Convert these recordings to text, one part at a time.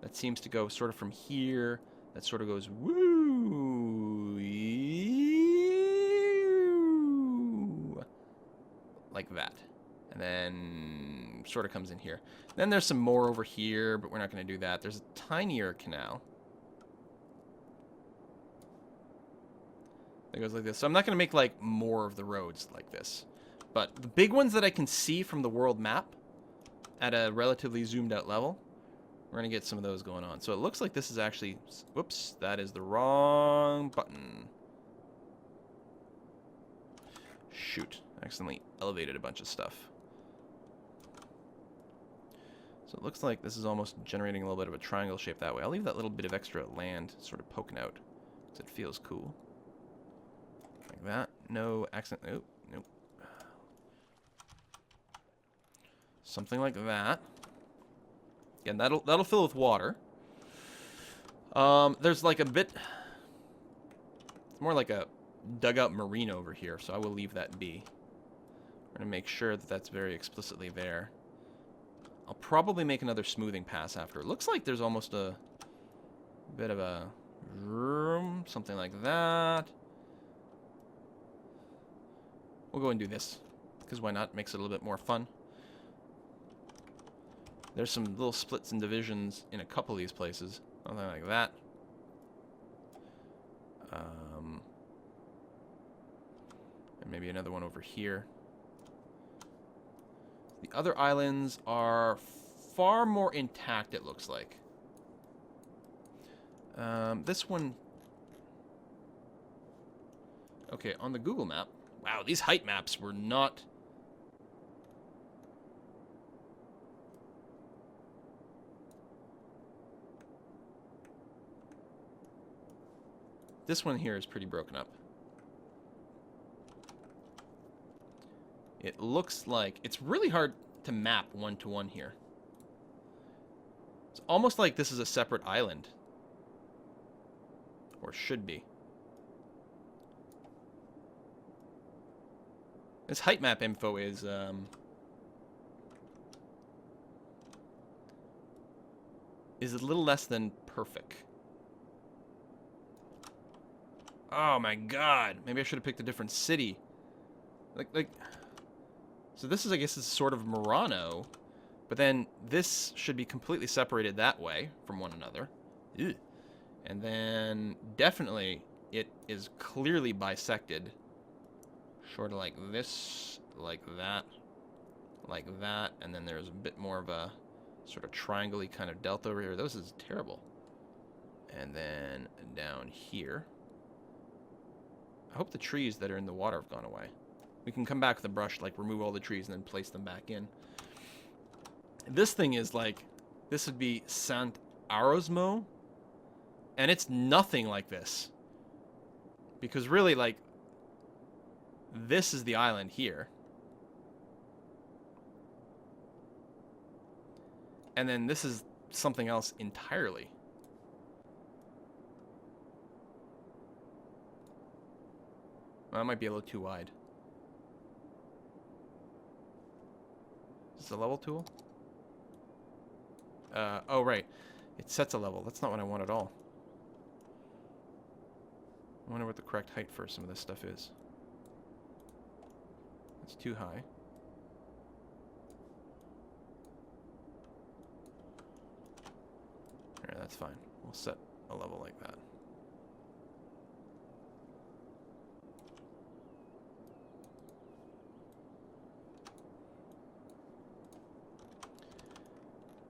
that seems to go sort of from here. That sort of goes woo, like that. And then sort of comes in here. Then there's some more over here, but we're not going to do that. There's a tinier canal that goes like this. So I'm not going to make like more of the roads like this. But the big ones that I can see from the world map at a relatively zoomed out level, we're going to get some of those going on. So it looks like this is actually... Whoops, that is the wrong button. Shoot, I accidentally elevated a bunch of stuff. So it looks like this is almost generating a little bit of a triangle shape that way. I'll leave that little bit of extra land sort of poking out, because it feels cool. Like that. No accent. Nope, nope. Something like that. Again, that'll fill with water. There's like a bit... It's more like a dugout marina over here, so I will leave that be. We're going to make sure that that's very explicitly there. I'll probably make another smoothing pass after. It looks like there's almost a bit of a room, something like that. We'll go and do this, because why not? Makes it a little bit more fun. There's some little splits and divisions in a couple of these places. Something like that. And maybe another one over here. The other islands are far more intact, it looks like. This one... Okay, on the Google map... Wow, these height maps were not... This one here is pretty broken up. It looks like... It's really hard to map one-to-one here. It's almost like this is a separate island. Or should be. This height map info is... is a little less than perfect. Oh my god. Maybe I should have picked a different city. Like... So this is, I guess, is sort of Murano, but then this should be completely separated that way from one another. Ew. And then definitely it is clearly bisected, sort of like this, like that, and then there's a bit more of a sort of triangle-y kind of delta over here. This is terrible. And then down here. I hope the trees that are in the water have gone away. We can come back with a brush, like remove all the trees and then place them back in. This thing is like, this would be Sant Arosmo, and it's nothing like this. Because really, like, this is the island here. And then this is something else entirely. Well, that might be a little too wide. Is this a level tool? Oh, right. It sets a level. That's not what I want at all. I wonder what the correct height for some of this stuff is. It's too high. Alright, that's fine. We'll set a level like that.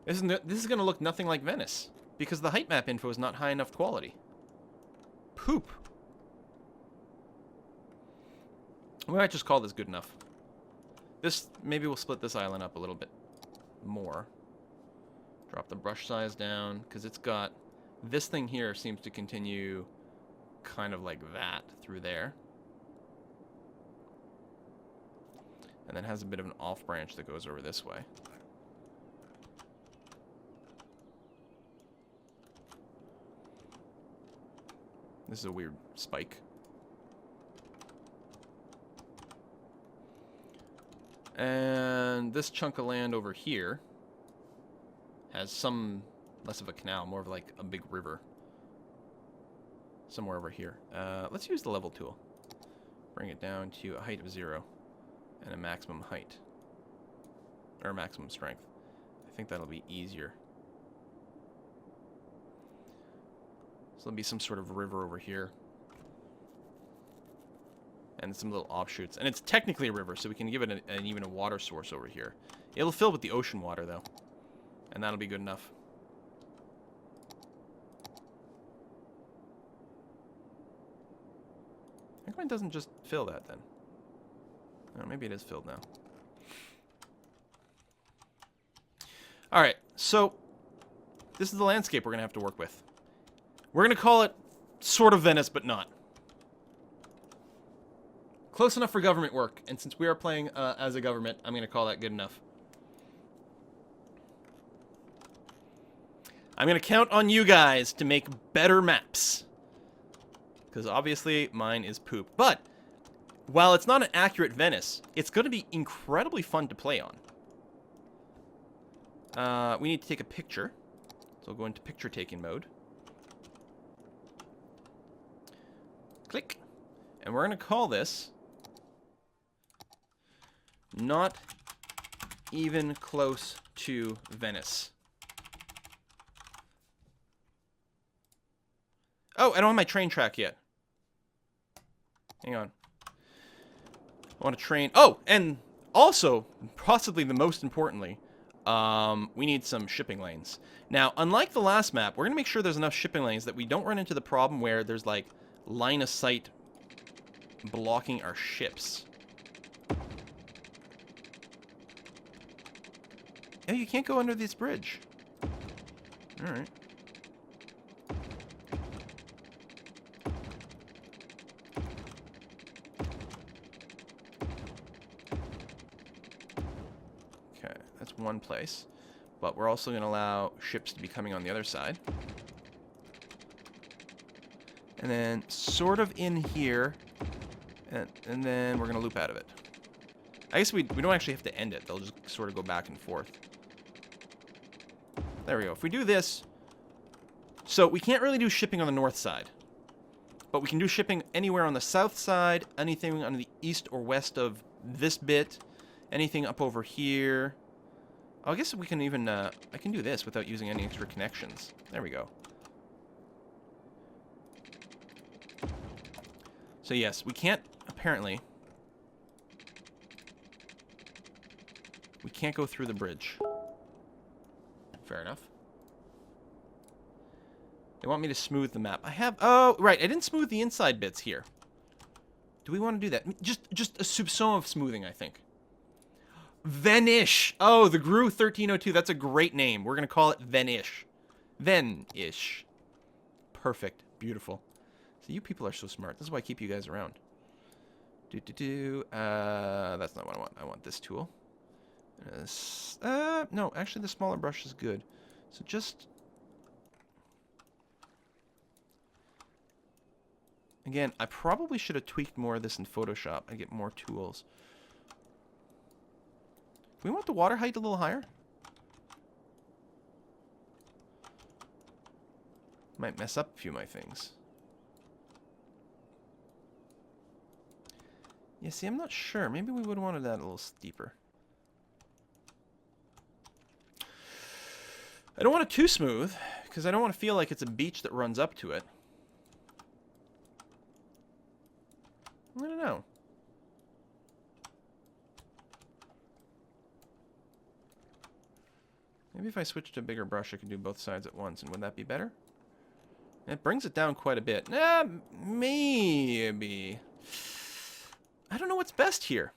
This is going to look nothing like Venice, because the height map info is not high enough quality. Poop. We might just call this good enough. This, maybe we'll split this island up a little bit more. Drop the brush size down, because it's got... This thing here seems to continue kind of like that through there. And then has a bit of an off branch that goes over this way. This is a weird spike. And this chunk of land over here has some less of a canal, more of like a big river. Somewhere over here. Let's use the level tool. Bring it down to a height of 0 and a maximum height. Or maximum strength. I think that'll be easier. So there'll be some sort of river over here. And some little offshoots. And it's technically a river, so we can give it even a water source over here. It'll fill with the ocean water, though. And that'll be good enough. How come it doesn't just fill that, then? Oh, maybe it is filled now. Alright, so this is the landscape we're going to have to work with. We're going to call it sort of Venice, but not. Close enough for government work, and since we are playing as a government, I'm going to call that good enough. I'm going to count on you guys to make better maps. Because obviously mine is poop. But while it's not an accurate Venice, it's going to be incredibly fun to play on. We need to take a picture. So we'll go into picture taking mode. Click. And we're going to call this Not Even Close to Venice. Oh, I don't have my train track yet. Hang on. I want to train. Oh, and also, possibly the most importantly, we need some shipping lanes. Now, unlike the last map, we're going to make sure there's enough shipping lanes that we don't run into the problem where there's, like, line of sight blocking our ships. Oh, you can't go under this bridge. Alright. Okay, that's one place. But we're also going to allow ships to be coming on the other side. And then sort of in here. And then we're going to loop out of it. I guess we don't actually have to end it. They'll just sort of go back and forth. There we go. If we do this... So we can't really do shipping on the north side. But we can do shipping anywhere on the south side. Anything on the east or west of this bit. Anything up over here. Oh, I guess we can even... I can do this without using any extra connections. There we go. So yes, we can't... Apparently... We can't go through the bridge. Fair enough. They want me to smooth the map. I have... Oh, right. I didn't smooth the inside bits here. Do we want to do that? Just a some of smoothing, I think. Venish. Oh, the GRU 1302. That's a great name. We're going to call it Venish. Venish. Perfect. Beautiful. So you people are so smart. This is why I keep you guys around. That's not what I want. I want this tool. No, actually the smaller brush is good. So just... Again, I probably should have tweaked more of this in Photoshop. I get more tools. Do we want the water height a little higher? Might mess up a few of my things. Yeah, see, I'm not sure. Maybe we would have wanted that a little steeper. I don't want it too smooth, because I don't want to feel like it's a beach that runs up to it. I don't know. Maybe if I switch to a bigger brush, I can do both sides at once, and would that be better? It brings it down quite a bit. Maybe. I don't know what's best here.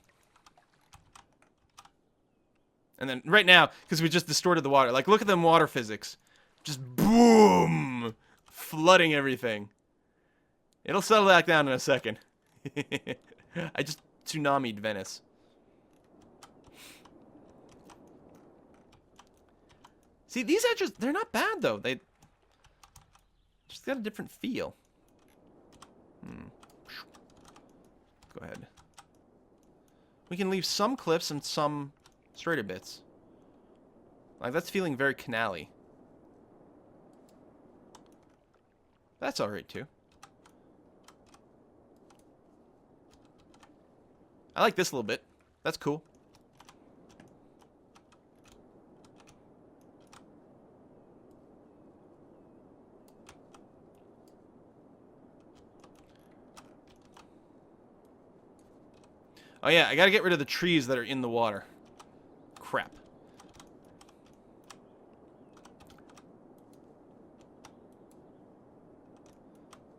And then right now, because we just distorted the water, like look at them water physics. Just boom! Flooding everything. It'll settle back down in a second. I just tsunami'd Venice. See, these edges, they're not bad though. They just got a different feel. Go ahead. We can leave some cliffs and some straighter bits. Like, that's feeling very canal-y. That's alright, too. I like this a little bit. That's cool. Oh yeah, I gotta get rid of the trees that are in the water. Crap.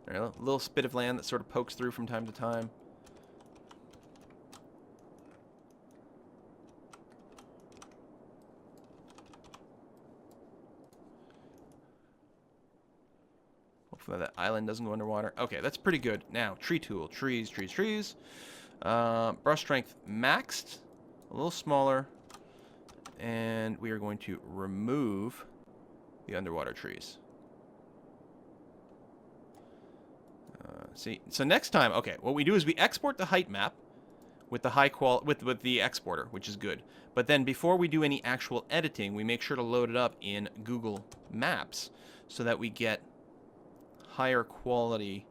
All right, a little spit of land that sort of pokes through from time to time. Hopefully that island doesn't go underwater. Okay, that's pretty good. Now, tree tool. Trees, trees, trees. Brush strength maxed. A little smaller. And we are going to remove the underwater trees. See, so next time, okay, what we do is we export the height map with the with the exporter, which is good. But then before we do any actual editing, we make sure to load it up in Google Maps so that we get higher quality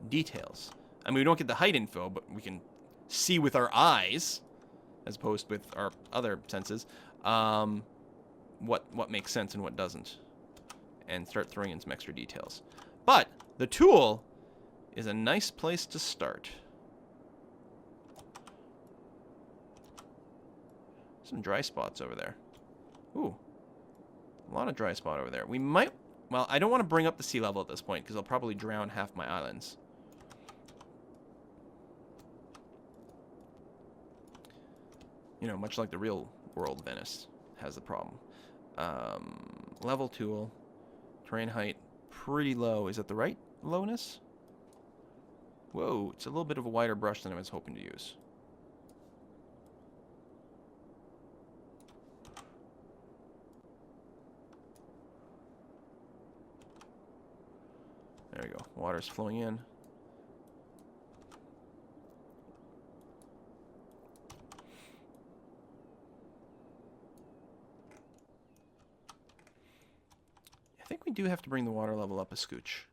details. I mean, we don't get the height info, but we can see with our eyes, as opposed with our other senses, what makes sense and what doesn't, and start throwing in some extra details. But the tool is a nice place to start. Some dry spots over there. Ooh, a lot of dry spot over there. We might, well, I don't want to bring up the sea level at this point because I'll probably drown half my islands. You know, much like the real world, Venice has the problem. Level tool, terrain height, pretty low. Is that the right lowness? Whoa, it's a little bit of a wider brush than I was hoping to use. There we go. Water's flowing in. I think we do have to bring the water level up a scooch.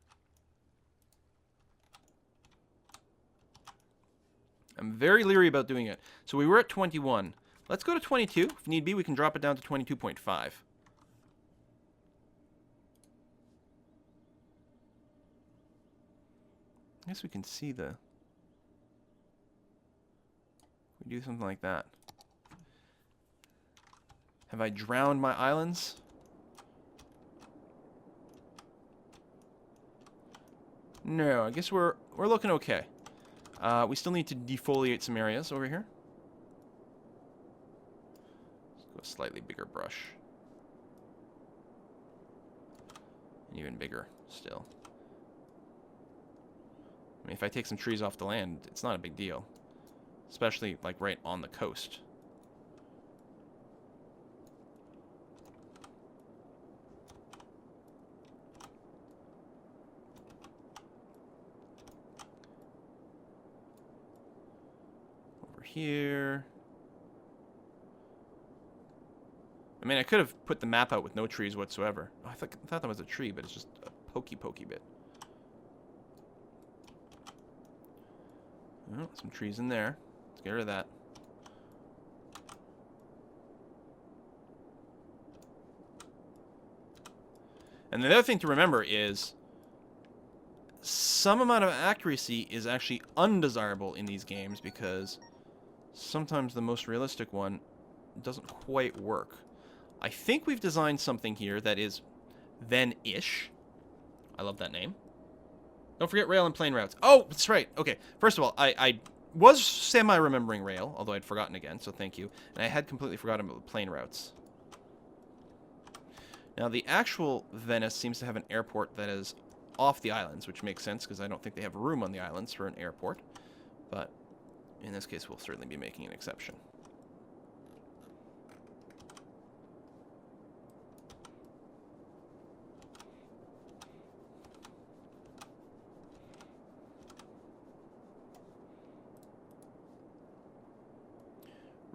I'm very leery about doing it. So we were at 21. Let's go to 22. If need be, we can drop it down to 22.5. I guess we can see the... We do something like that. Have I drowned my islands? No, I guess we're looking okay. We still need to defoliate some areas over here. Let's go a slightly bigger brush. And even bigger still. I mean, if I take some trees off the land, it's not a big deal. Especially, like, right on the coast. Here. I mean, I could have put the map out with no trees whatsoever. Oh, I thought that was a tree, but it's just a pokey bit. Oh, some trees in there. Let's get rid of that. And the other thing to remember is some amount of accuracy is actually undesirable in these games because sometimes the most realistic one doesn't quite work. I think we've designed something here that is Ven-ish. I love that name. Don't forget rail and plane routes. Oh, that's right. Okay, first of all, I was semi-remembering rail, although I'd forgotten again, so thank you. And I had completely forgotten about the plane routes. Now, the actual Venice seems to have an airport that is off the islands, which makes sense because I don't think they have room on the islands for an airport. But in this case, we'll certainly be making an exception.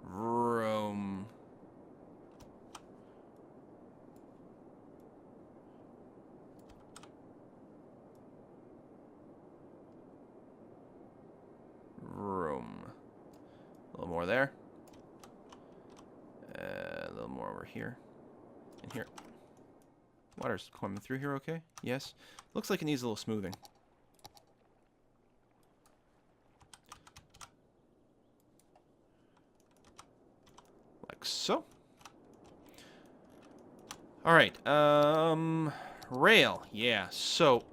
Rome. more there. A little more over here. And here. Water's coming through here okay? Yes. Looks like it needs a little smoothing. Like so. Alright, rail. Yeah, so,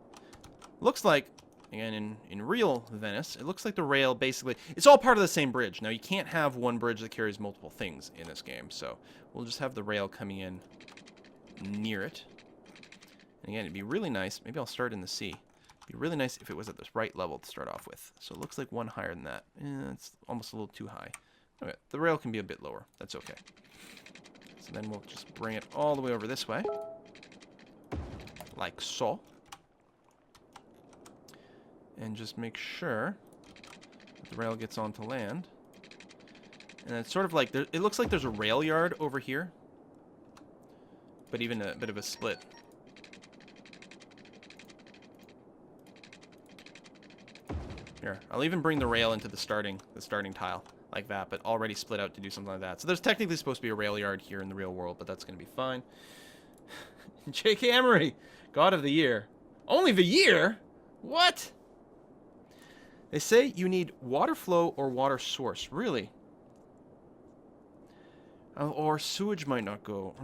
looks like, again, in real Venice, it looks like the rail basically, it's all part of the same bridge. Now, you can't have one bridge that carries multiple things in this game, so we'll just have the rail coming in near it. And again, it'd be really nice, maybe I'll start in the sea. It'd be really nice if it was at this right level to start off with. So it looks like one higher than that. It's almost a little too high. Okay, the rail can be a bit lower. That's okay. So then we'll just bring it all the way over this way. Like so. And just make sure that the rail gets onto land. And it's sort of like, it looks like there's a rail yard over here. But even a bit of a split. Here, I'll even bring the rail into the starting tile. Like that, but already split out to do something like that. So there's technically supposed to be a rail yard here in the real world, but that's going to be fine. J.K. Emery, God of the Year. Only the year? What? They say you need water flow or water source. Really? Or sewage might not go.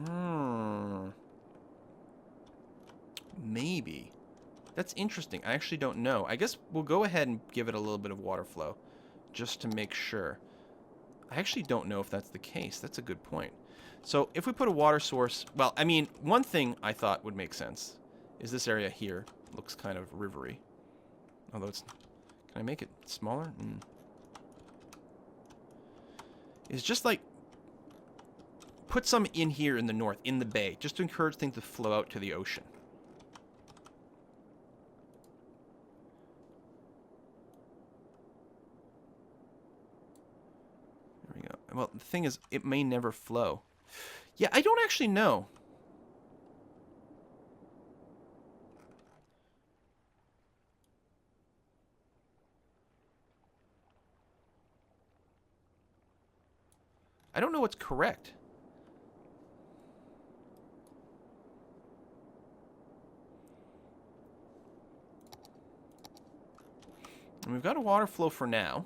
Maybe. That's interesting. I actually don't know. I guess we'll go ahead and give it a little bit of water flow just to make sure. I actually don't know if that's the case. That's a good point. So if we put a water source, well, I mean, one thing I thought would make sense is this area here looks kind of rivery. Although it's, can I make it smaller? It's just like, put some in here in the north, in the bay, just to encourage things to flow out to the ocean. Well, the thing is, it may never flow. Yeah, I don't actually know. I don't know what's correct. And we've got a water flow for now.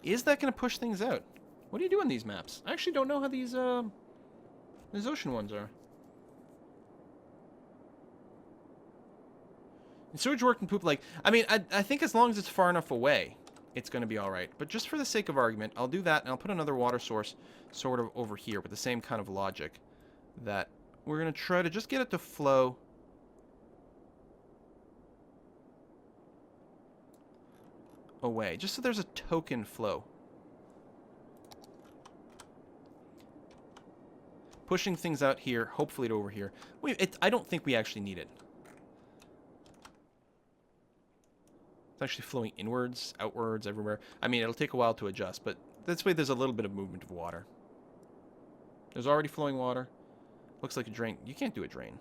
Is that going to push things out? What do you do on these maps? I actually don't know how these ocean ones are. And sewage work and poop, like, I mean, I think as long as it's far enough away, it's going to be all right. But just for the sake of argument, I'll do that, and I'll put another water source sort of over here with the same kind of logic. That we're going to try to just get it to flow away, just so there's a token flow. Pushing things out here, hopefully to over here. I don't think we actually need it. It's actually flowing inwards, outwards, everywhere. I mean, it'll take a while to adjust, but this way there's a little bit of movement of water. There's already flowing water. Looks like a drain. You can't do a drain.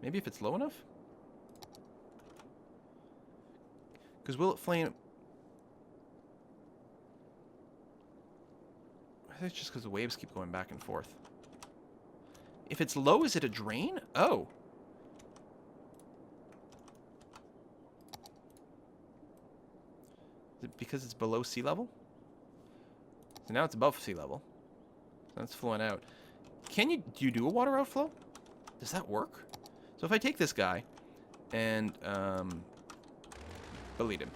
Maybe if it's low enough? Because will it flame... I think it's just because the waves keep going back and forth. If it's low, is it a drain? Oh. Is it because it's below sea level? So now it's above sea level. So that's flowing out. Do you do a water outflow? Does that work? So if I take this guy and delete him.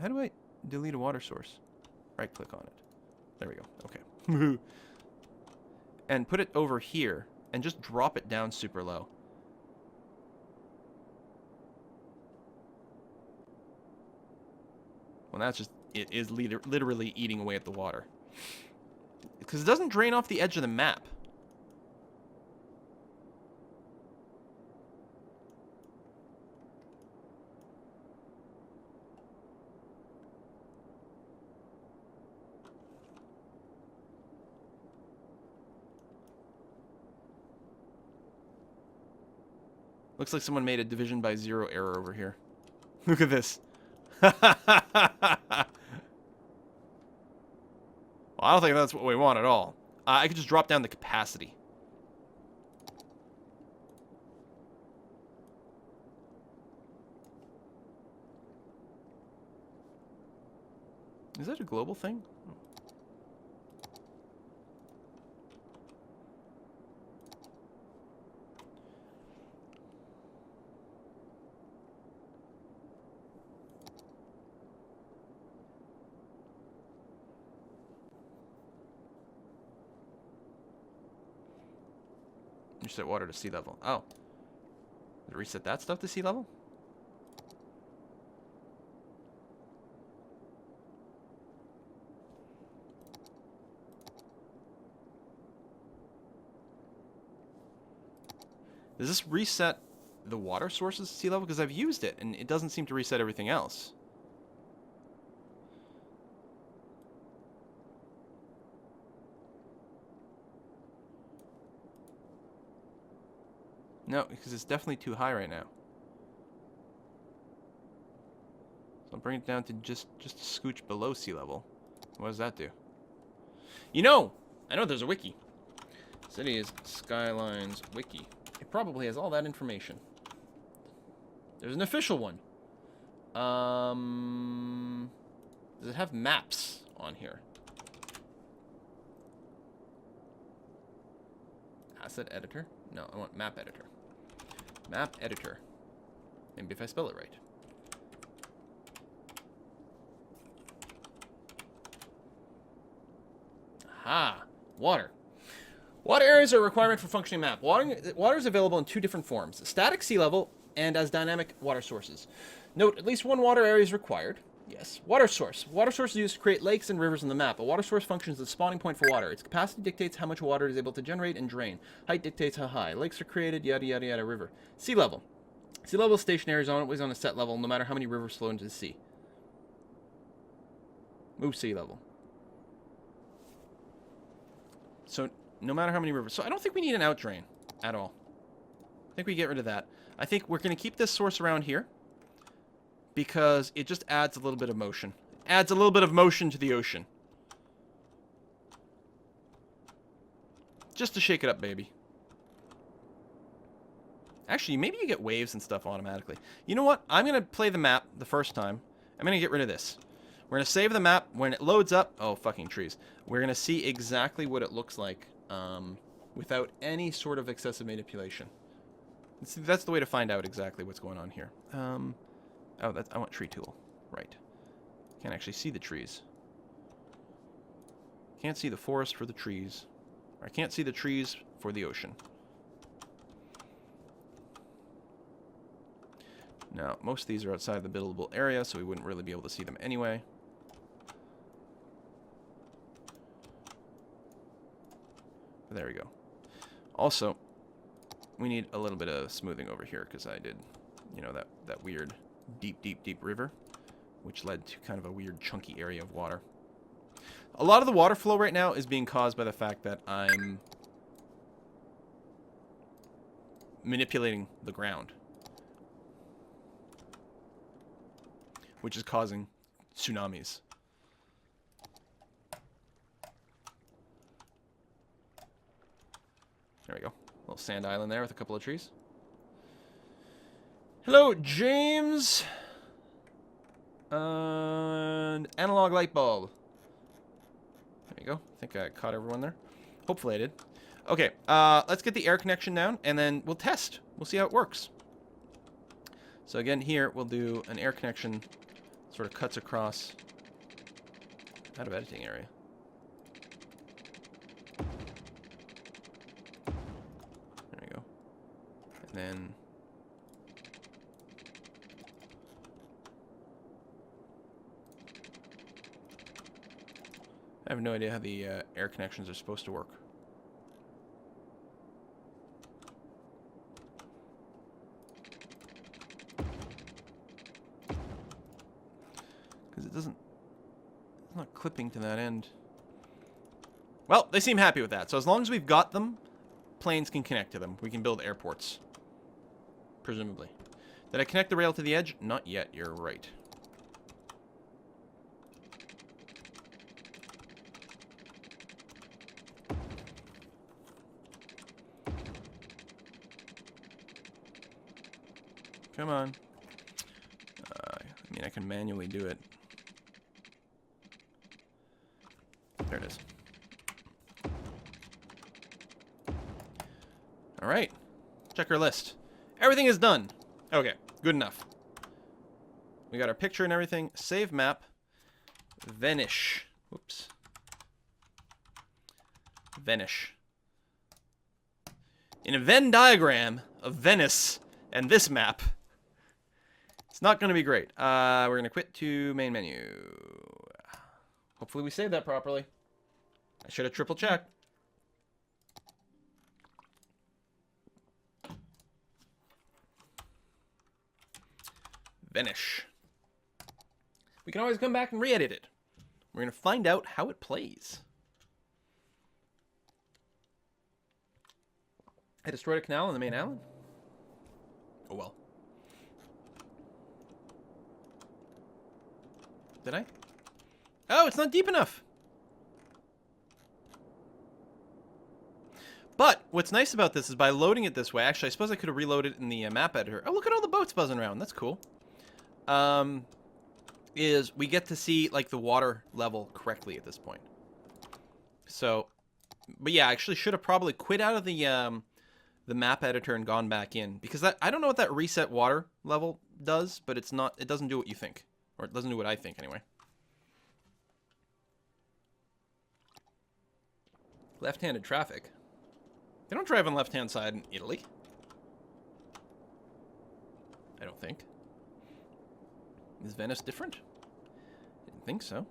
How do I delete a water source? Right click on it. There we go. Okay. And put it over here and just drop it down super low. Well, that's just, it is literally eating away at the water. Because it doesn't drain off the edge of the map. Looks like someone made a division by 0 error over here. Look at this. Well, I don't think that's what we want at all. I could just drop down the capacity. Is that a global thing? You set water to sea level. Oh. Did it reset that stuff to sea level? Does this reset the water sources to sea level? Because I've used it, and it doesn't seem to reset everything else. No, because it's definitely too high right now. So I'll bring it down to just a scooch below sea level. What does that do? You know! I know there's a wiki. City is Skylines wiki. It probably has all that information. There's an official one. Does it have maps on here? Asset editor? No, I want map editor. Map editor. Maybe if I spell it right. Aha! Water. Water areas are a requirement for functioning map. Water is available in 2 different forms. Static sea level and as dynamic water sources. Note, at least one water area is required. Yes. Water source. Water source is used to create lakes and rivers on the map. A water source functions as a spawning point for water. Its capacity dictates how much water it is able to generate and drain. Height dictates how high. Lakes are created, yada yada yada, river. Sea level. Sea level is stationary, is always on a set level, no matter how many rivers flow into the sea. Move sea level. So, no matter how many rivers. So, I don't think we need an out drain at all. I think we get rid of that. I think we're going to keep this source around here because it just adds a little bit of motion. Adds a little bit of motion to the ocean. Just to shake it up, baby. Actually, maybe you get waves and stuff automatically. You know what? I'm going to play the map the first time. I'm going to get rid of this. We're going to save the map. When it loads up... Oh, fucking trees. We're going to see exactly what it looks like without any sort of excessive manipulation. That's the way to find out exactly what's going on here. Oh, I want tree tool. Right. Can't actually see the trees. Can't see the forest for the trees. Or I can't see the trees for the ocean. Now, most of these are outside the buildable area, so we wouldn't really be able to see them anyway. But there we go. Also, we need a little bit of smoothing over here, because I did, you know, that weird deep river, which led to kind of a weird chunky area of water. A lot of the water flow right now is being caused by the fact that I'm manipulating the ground, which is causing tsunamis. There we go. Little sand island there with a couple of trees. Hello, James. And analog light bulb. There you go. I think I caught everyone there. Hopefully I did. Okay, let's get the air connection down, and then we'll test. We'll see how it works. So again, here we'll do an air connection. Sort of cuts across. Out of editing area. There we go. And then I have no idea how the air connections are supposed to work. Because it's not clipping to that end. Well, they seem happy with that. So as long as we've got them, planes can connect to them. We can build airports. presumably. Did I connect the rail to the edge? Not yet, you're right. Come on. I mean, I can manually do it. There it is. All right. Check our list. Everything is done. Okay, good enough. We got our picture and everything. Save map. Venish. Whoops. Venish. In a Venn diagram of Venice and this map, it's not going to be great. We're going to quit to main menu. Hopefully we saved that properly. I should have triple checked. Venish. We can always come back and re-edit it. We're going to find out how it plays. I destroyed a canal on the main island? Oh well. Did I? Oh, it's not deep enough! But what's nice about this is by loading it this way, actually I suppose I could have reloaded it in the map editor. Oh, look at all the boats buzzing around. That's cool. Is we get to see like the water level correctly at this point. So, but yeah, I actually should have probably quit out of the map editor and gone back in, because that, I don't know what that reset water level does, but it's not, it doesn't do what you think, or it doesn't do what I think anyway. Left-handed traffic. They don't drive on the left-hand side in Italy. I don't think. Is Venice different? Didn't think so.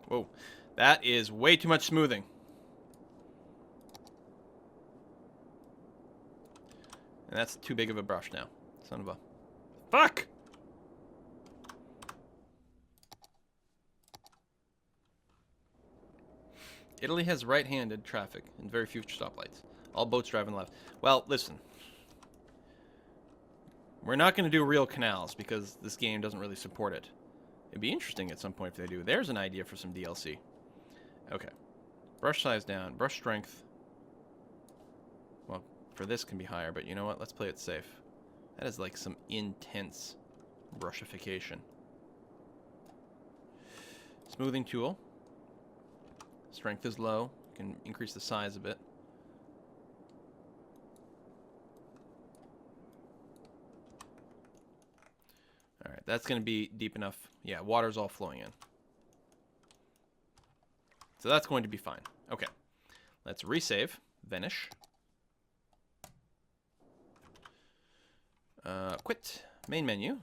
Whoa, that is way too much smoothing. And that's too big of a brush now. Son of a... Fuck! Italy has right-handed traffic and very few stoplights. All boats drive on the left. Well, listen. We're not going to do real canals because this game doesn't really support it. It'd be interesting at some point if they do. There's an idea for some DLC. Okay. Brush size down. Brush strength. Well, for this can be higher, but you know what? Let's play it safe. That is like some intense brushification. Smoothing tool. Strength is low. You can increase the size a bit. Alright, that's going to be deep enough. Yeah, water's all flowing in. So that's going to be fine. Okay. Let's resave. Venish. Quit. Main menu.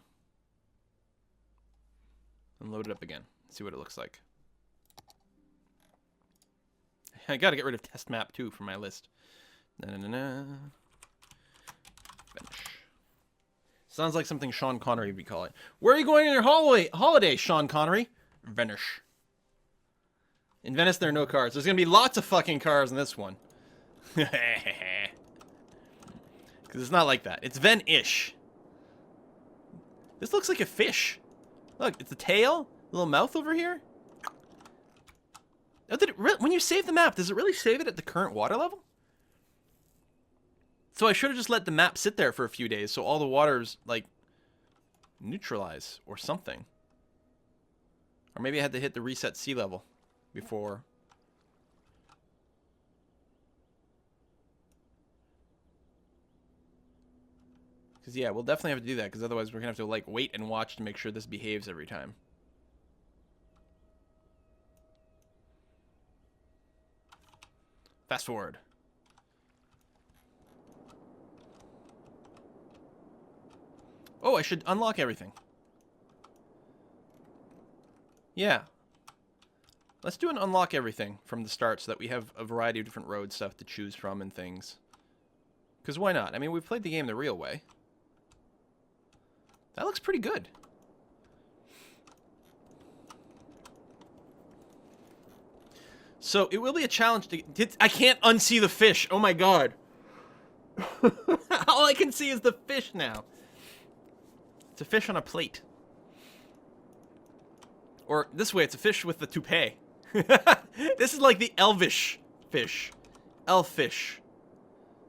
And load it up again. See what it looks like. I gotta get rid of test map too from my list. Venish. Sounds like something Sean Connery would call it. Where are you going on your holiday, Sean Connery? Venish. In Venice, there are no cars. There's gonna be lots of fucking cars in this one. Because it's not like that. It's Ven-ish. This looks like a fish. Look, it's a tail, a little mouth over here. Oh, did it when you save the map, does it really save it at the current water level? So I should have just let the map sit there for a few days so all the waters, like, neutralize or something. Or maybe I had to hit the reset sea level before. Because, yeah, we'll definitely have to do that, because otherwise we're going to have to, like, wait and watch to make sure this behaves every time. Fast forward. Oh, I should unlock everything. Yeah. Let's do an unlock everything from the start so that we have a variety of different road stuff to choose from and things. Because why not? I mean, we've played the game the real way. That looks pretty good. So it will be a challenge to get... I can't unsee the fish. Oh my god. All I can see is the fish now. It's a fish on a plate. Or this way, it's a fish with the toupee. This is like the elvish fish. Elfish.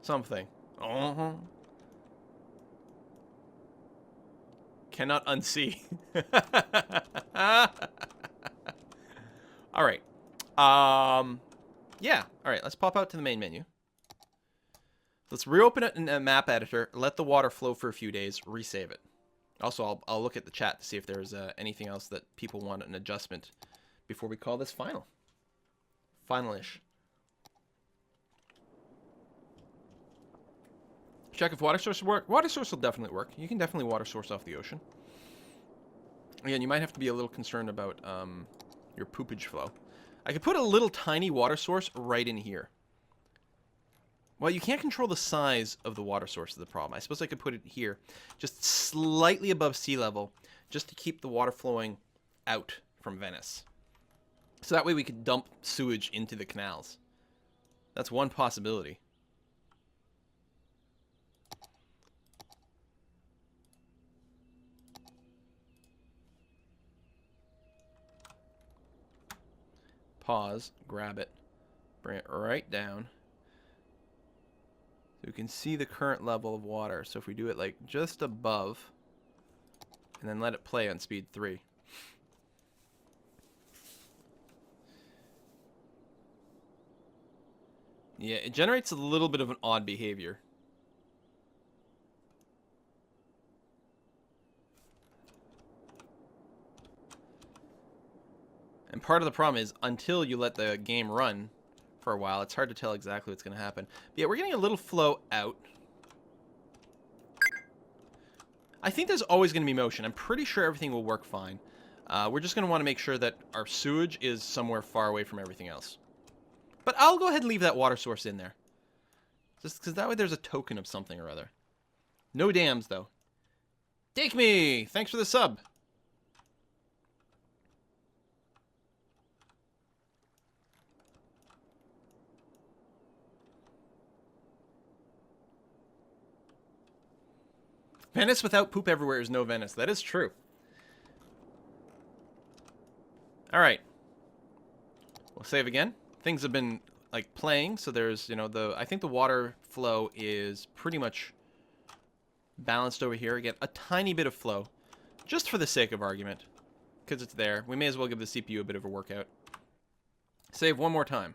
Something. Uh-huh. Cannot unsee. Alright. Yeah. Alright, let's pop out to the main menu. Let's reopen it in a map editor, let the water flow for a few days, resave it. Also, I'll look at the chat to see if there's anything else that people want an adjustment before we call this final. Final-ish. Check if water source will work. Water source will definitely work. You can definitely water source off the ocean. Again, you might have to be a little concerned about your poopage flow. I could put a little tiny water source right in here. Well, you can't control the size of the water source is the problem. I suppose I could put it here, just slightly above sea level, just to keep the water flowing out from Venice. So that way we could dump sewage into the canals. That's one possibility. Pause, grab it, bring it right down. So we can see the current level of water. So if we do it like just above, and then let it play on speed 3. Yeah, it generates a little bit of an odd behavior. And part of the problem is, until you let the game run for a while, it's hard to tell exactly what's going to happen. But yeah, we're getting a little flow out. I think there's always going to be motion. I'm pretty sure everything will work fine. We're just going to want to make sure that our sewage is somewhere far away from everything else. But I'll go ahead and leave that water source in there. Just because that way there's a token of something or other. No dams, though. Take me! Thanks for the sub. Venice without poop everywhere is no Venice. That is true. Alright. We'll save again. Things have been, like, playing, so there's, you know, I think the water flow is pretty much balanced over here. Again, a tiny bit of flow, just for the sake of argument, because it's there. We may as well give the CPU a bit of a workout. Save one more time.